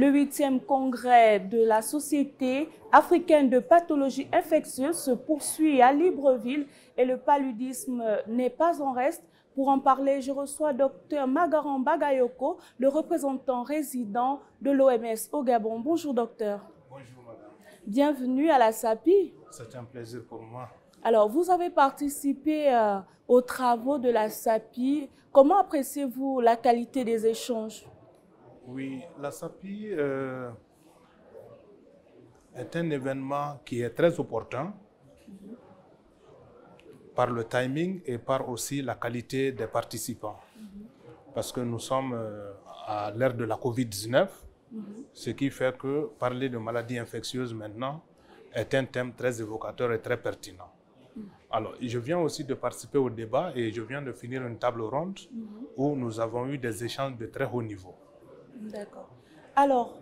Le 8e congrès de la Société africaine de pathologie infectieuse se poursuit à Libreville et le paludisme n'est pas en reste. Pour en parler, je reçois Dr Magaran Bagayoko, le représentant résident de l'OMS au Gabon. Bonjour docteur. Bonjour madame. Bienvenue à la SAPI. C'est un plaisir pour moi. Alors, vous avez participé aux travaux de la SAPI. Comment appréciez-vous la qualité des échanges? Oui, la SAPI est un événement qui est très opportun par le timing et par aussi la qualité des participants. Parce que nous sommes à l'ère de la COVID-19, ce qui fait que parler de maladies infectieuses maintenant est un thème très évocateur et très pertinent. Alors, je viens aussi de participer au débat et je viens de finir une table ronde où nous avons eu des échanges de très haut niveau. D'accord. Alors,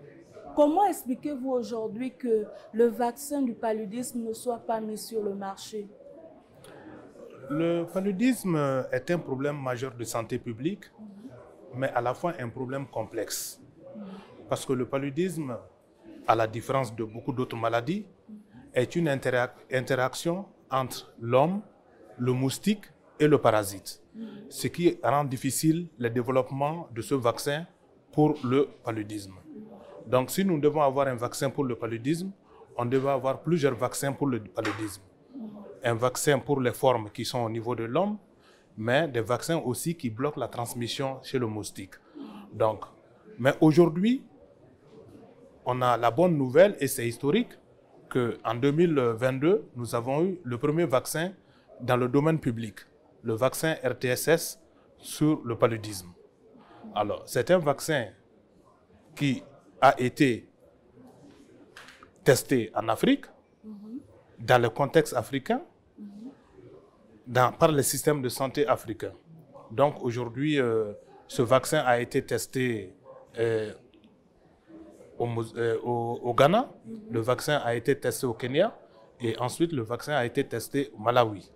comment expliquez-vous aujourd'hui que le vaccin du paludisme ne soit pas mis sur le marché? Le paludisme est un problème majeur de santé publique, mais à la fois un problème complexe. Parce que le paludisme, à la différence de beaucoup d'autres maladies, est une interaction entre l'homme, le moustique et le parasite. Ce qui rend difficile le développement de ce vaccin pour le paludisme. Donc si nous devons avoir un vaccin pour le paludisme, on devait avoir plusieurs vaccins pour le paludisme. Un vaccin pour les formes qui sont au niveau de l'homme, mais des vaccins aussi qui bloquent la transmission chez le moustique. Donc, mais aujourd'hui, on a la bonne nouvelle, et c'est historique, qu'en 2022, nous avons eu le premier vaccin dans le domaine public, le vaccin RTSS sur le paludisme. Alors, c'est un vaccin qui a été testé en Afrique, dans le contexte africain, par les systèmes de santé africains. Donc aujourd'hui, ce vaccin a été testé au Ghana, le vaccin a été testé au Kenya et ensuite le vaccin a été testé au Malawi.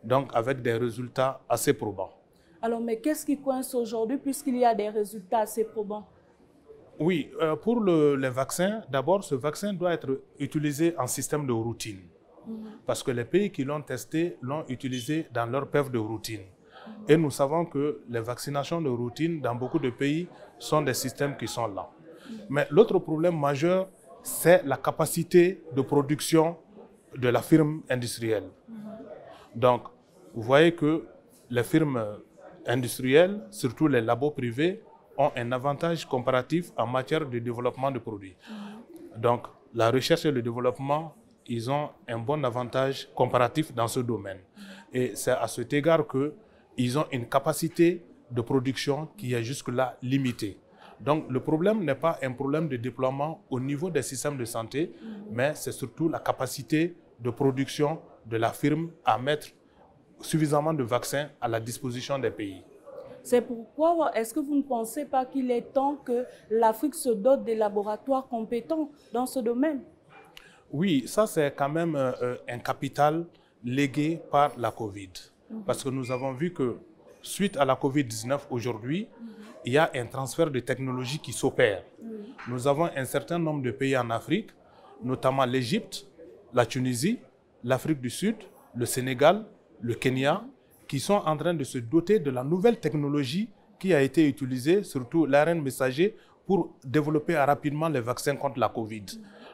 Donc avec des résultats assez probants. Alors, mais qu'est-ce qui coince aujourd'hui puisqu'il y a des résultats assez probants? Oui, pour les vaccins, d'abord, ce vaccin doit être utilisé en système de routine. Parce que les pays qui l'ont testé l'ont utilisé dans leur PEV de routine. Et nous savons que les vaccinations de routine dans beaucoup de pays sont des systèmes qui sont là. Mais l'autre problème majeur, c'est la capacité de production de la firme industrielle. Donc, vous voyez que les firmes industrielles, surtout les labos privés, ont un avantage comparatif en matière de développement de produits. Donc, la recherche et le développement, ils ont un bon avantage comparatif dans ce domaine. Et c'est à cet égard qu'ils ont une capacité de production qui est jusque-là limitée. Donc, le problème n'est pas un problème de déploiement au niveau des systèmes de santé, mais c'est surtout la capacité de production de la firme à mettre suffisamment de vaccins à la disposition des pays. C'est pourquoi, est-ce que vous ne pensez pas qu'il est temps que l'Afrique se dote des laboratoires compétents dans ce domaine? Oui, ça c'est quand même un capital légué par la Covid. Parce que nous avons vu que suite à la Covid-19 aujourd'hui, il y a un transfert de technologie qui s'opère. Nous avons un certain nombre de pays en Afrique, notamment l'Égypte, la Tunisie, l'Afrique du Sud, le Sénégal, le Kenya, qui sont en train de se doter de la nouvelle technologie qui a été utilisée, surtout l'ARN messager, pour développer rapidement les vaccins contre la Covid.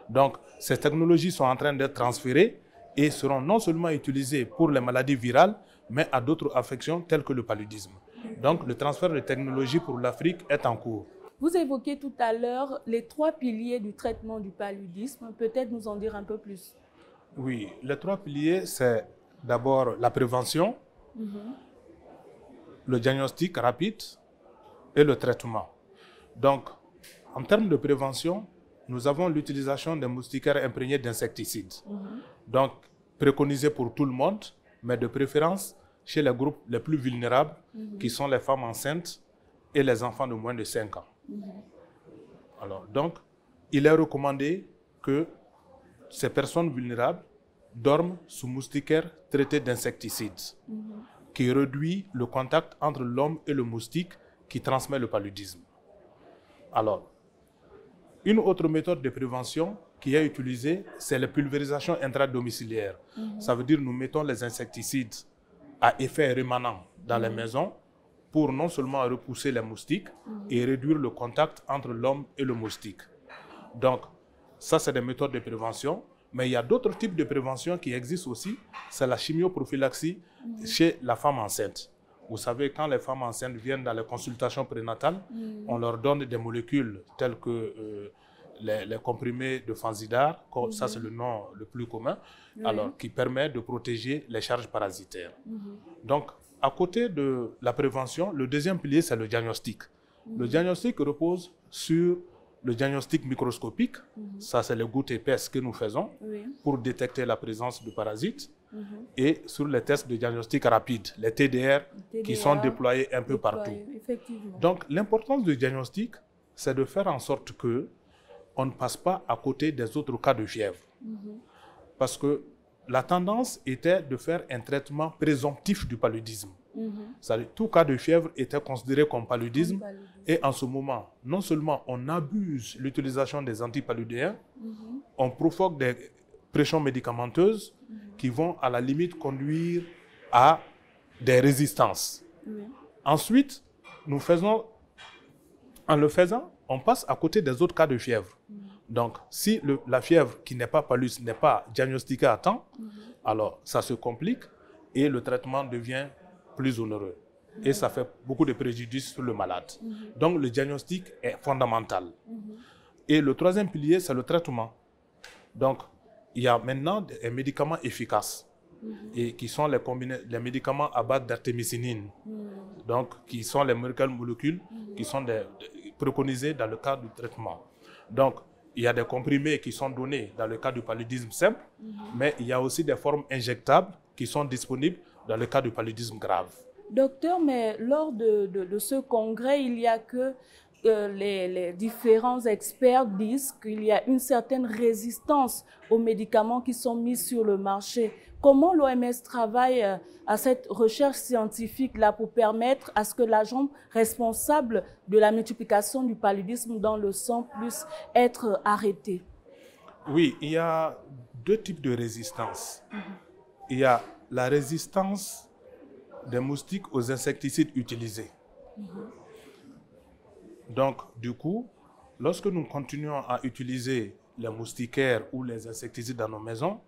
Donc, ces technologies sont en train d'être transférées et seront non seulement utilisées pour les maladies virales, mais à d'autres affections telles que le paludisme. Donc, le transfert de technologies pour l'Afrique est en cours. Vous évoquez tout à l'heure les 3 piliers du traitement du paludisme. Peut-être nous en dire un peu plus. Oui, les 3 piliers, c'est d'abord la prévention, le diagnostic rapide et le traitement. Donc, en termes de prévention, nous avons l'utilisation des moustiquaires imprégnés d'insecticides. Donc, préconisé pour tout le monde, mais de préférence chez les groupes les plus vulnérables, qui sont les femmes enceintes et les enfants de moins de 5 ans. Alors, donc, il est recommandé que ces personnes vulnérables dorment sous moustiquaires traités d'insecticides, qui réduit le contact entre l'homme et le moustique qui transmet le paludisme. Alors, Une autre méthode de prévention qui est utilisée, c'est la pulvérisation intradomiciliaire. Ça veut dire que nous mettons les insecticides à effet rémanent dans les maisons pour non seulement repousser les moustiques et réduire le contact entre l'homme et le moustique. Donc, ça, c'est des méthodes de prévention. Mais il y a d'autres types de prévention qui existent aussi. C'est la chimioprophylaxie chez la femme enceinte. Vous savez, quand les femmes enceintes viennent dans les consultations prénatales, on leur donne des molécules telles que les comprimés de Fansidar, ça c'est le nom le plus commun, alors qui permet de protéger les charges parasitaires. Donc, à côté de la prévention, le deuxième pilier, c'est le diagnostic. Le diagnostic repose sur le diagnostic microscopique, ça c'est les gouttes épaisses que nous faisons pour détecter la présence de parasites, et sur les tests de diagnostic rapide, les TDR, qui sont déployés un peu partout. Donc l'importance du diagnostic, c'est de faire en sorte que on ne passe pas à côté des autres cas de fièvre. Parce que la tendance était de faire un traitement présomptif du paludisme. C'est-à-dire, tout cas de fièvre était considéré comme paludisme. Et en ce moment, non seulement on abuse l'utilisation des antipaludéens, on provoque des pressions médicamenteuses qui vont à la limite conduire à des résistances. Ensuite, en le faisant, on passe à côté des autres cas de fièvre. Donc, si la fièvre qui n'est pas paludisme n'est pas diagnostiquée à temps, alors ça se complique et le traitement devient plus onéreux. Et ça fait beaucoup de préjudice sur le malade. Donc, le diagnostic est fondamental. Et le troisième pilier, c'est le traitement. Donc, il y a maintenant des médicaments efficaces et qui sont les médicaments à base d'artémisinine. Donc, qui sont les molécules qui sont préconisées dans le cadre du traitement. Donc, il y a des comprimés qui sont donnés dans le cas du paludisme simple, mais il y a aussi des formes injectables qui sont disponibles dans le cas du paludisme grave. Docteur, mais lors de ce congrès, il y a que les différents experts disent qu'il y a une certaine résistance aux médicaments qui sont mis sur le marché. Comment l'OMS travaille à cette recherche scientifique-là pour permettre à ce que l'agent responsable de la multiplication du paludisme dans le sang puisse être arrêté? Oui, il y a deux types de résistance. Il y a la résistance des moustiques aux insecticides utilisés. Donc, du coup, lorsque nous continuons à utiliser les moustiquaires ou les insecticides dans nos maisons,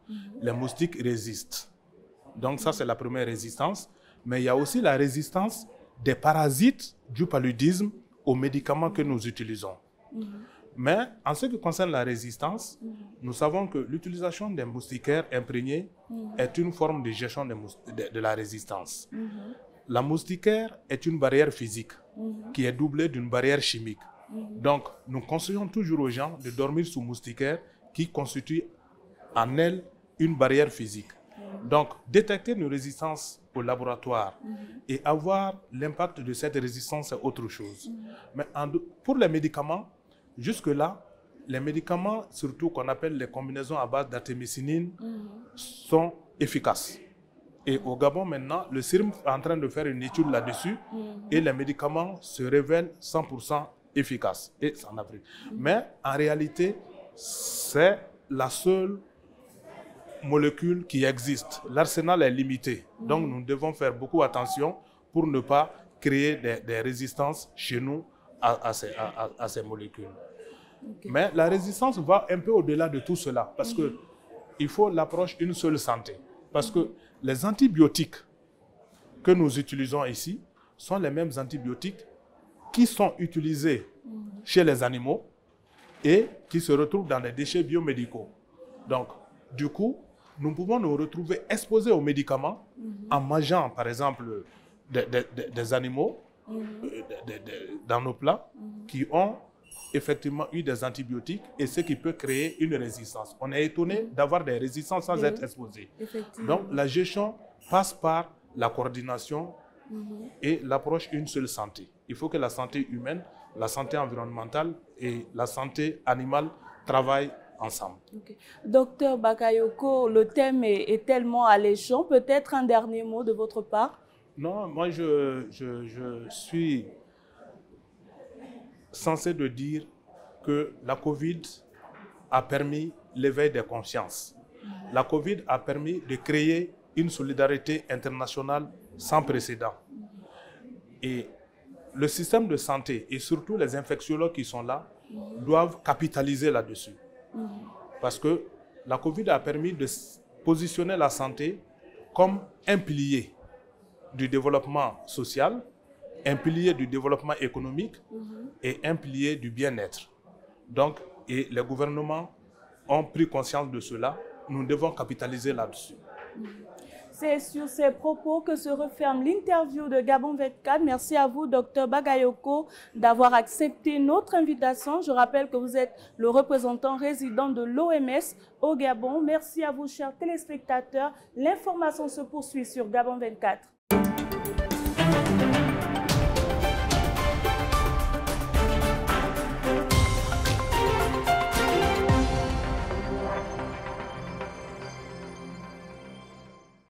les moustiques résistent. Donc, ça, c'est la première résistance. Mais il y a aussi la résistance des parasites du paludisme aux médicaments que nous utilisons. Mais en ce qui concerne la résistance, nous savons que l'utilisation des moustiquaires imprégnés est une forme de gestion de la résistance. La moustiquaire est une barrière physique qui est doublée d'une barrière chimique. Donc, nous conseillons toujours aux gens de dormir sous moustiquaire qui constitue en elle une barrière physique. Donc, détecter une résistance au laboratoire et avoir l'impact de cette résistance est autre chose. Mais pour les médicaments, jusque-là, les médicaments, surtout qu'on appelle les combinaisons à base d'artémisinine, sont efficaces. Et au Gabon, maintenant, le CIRM est en train de faire une étude là-dessus et les médicaments se révèlent 100% efficaces. Et ça en Afrique. Mais en réalité, c'est la seule molécule qui existe. L'arsenal est limité. Donc, nous devons faire beaucoup attention pour ne pas créer des résistances chez nous à ces molécules. Mais la résistance va un peu au-delà de tout cela parce qu'il faut l'approche d'une seule santé. Parce que les antibiotiques que nous utilisons ici sont les mêmes antibiotiques qui sont utilisés chez les animaux et qui se retrouvent dans les déchets biomédicaux. Donc, du coup, nous pouvons nous retrouver exposés aux médicaments en mangeant, par exemple, des animaux dans nos plats qui ont effectivement eu des antibiotiques et ce qui peut créer une résistance. On est étonné d'avoir des résistances sans être exposé. Donc, la gestion passe par la coordination et l'approche une seule santé. Il faut que la santé humaine, la santé environnementale et la santé animale travaillent ensemble. Docteur Bakayoko, le thème est tellement alléchant. Peut-être un dernier mot de votre part? Non, moi je suis censé de dire que la Covid a permis l'éveil des consciences. La Covid a permis de créer une solidarité internationale sans précédent. Et le système de santé et surtout les infectiologues qui sont là doivent capitaliser là-dessus. Parce que la Covid a permis de positionner la santé comme un pilier du développement social, un pilier du développement économique et un pilier du bien-être. Donc, et les gouvernements ont pris conscience de cela. Nous devons capitaliser là-dessus. C'est sur ces propos que se referme l'interview de Gabon 24. Merci à vous, Dr Bagayoko, d'avoir accepté notre invitation. Je rappelle que vous êtes le représentant résident de l'OMS au Gabon. Merci à vous, chers téléspectateurs. L'information se poursuit sur Gabon 24.